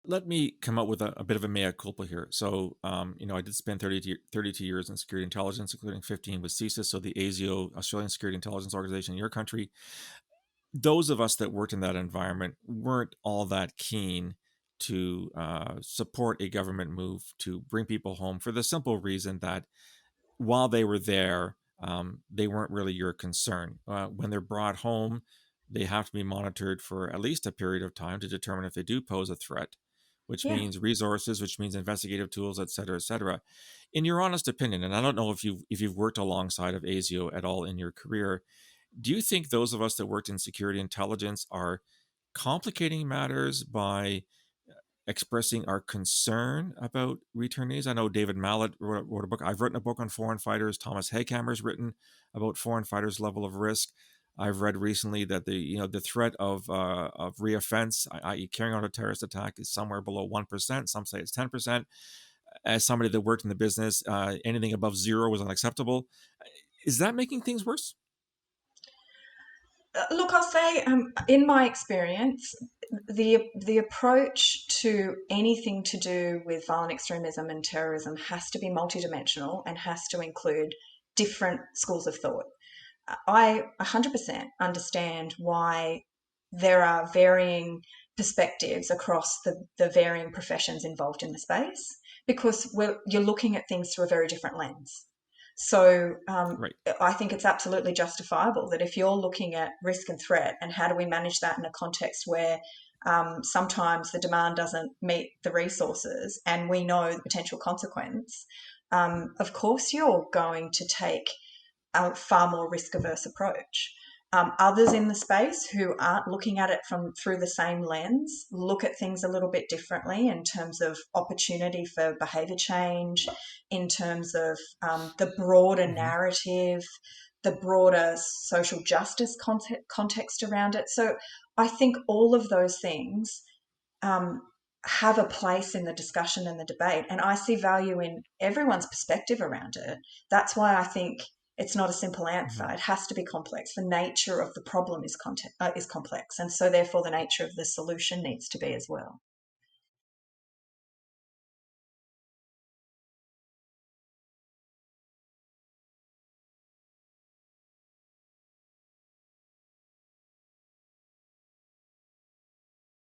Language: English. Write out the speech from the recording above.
Let me come up with a bit of a mea culpa here. So, I did spend 32 years in security intelligence, including 15 with CSIS, so the ASIO, Australian Security Intelligence Organization in your country. Those of us that worked in that environment weren't all that keen to support a government move to bring people home for the simple reason that while they were there, they weren't really your concern. When they're brought home, they have to be monitored for at least a period of time to determine if they do pose a threat, which Yeah. means resources, which means investigative tools, et cetera, et cetera. In your honest opinion, and I don't know if you've worked alongside of ASIO at all in your career, do you think those of us that worked in security intelligence are complicating matters by expressing our concern about returnees? I know David Mallet wrote a book. I've written a book on foreign fighters. Thomas Hagehammer's written about foreign fighters' level of risk. I've read recently that the threat of reoffense, i.e., carrying out a terrorist attack, is somewhere below 1%. Some say it's 10%. As somebody that worked in the business, anything above zero was unacceptable. Is that making things worse? Look, I'll say, in my experience, the approach to anything to do with violent extremism and terrorism has to be multidimensional and has to include different schools of thought. I 100% understand why there are varying perspectives across the varying professions involved in the space because you're looking at things through a very different lens. So Right. I think it's absolutely justifiable that if you're looking at risk and threat and how do we manage that in a context where sometimes the demand doesn't meet the resources and we know the potential consequence, of course you're going to take a far more risk averse approach. Others in the space who aren't looking at it from through the same lens look at things a little bit differently in terms of opportunity for behaviour change, in terms of the broader Mm-hmm. narrative, the broader social justice context around it. So I think all of those things um, have a place in the discussion and the debate. And I see value in everyone's perspective around it. That's why I think it's not a simple answer. It has to be complex. The nature of the problem is complex. And so, therefore, the nature of the solution needs to be as well.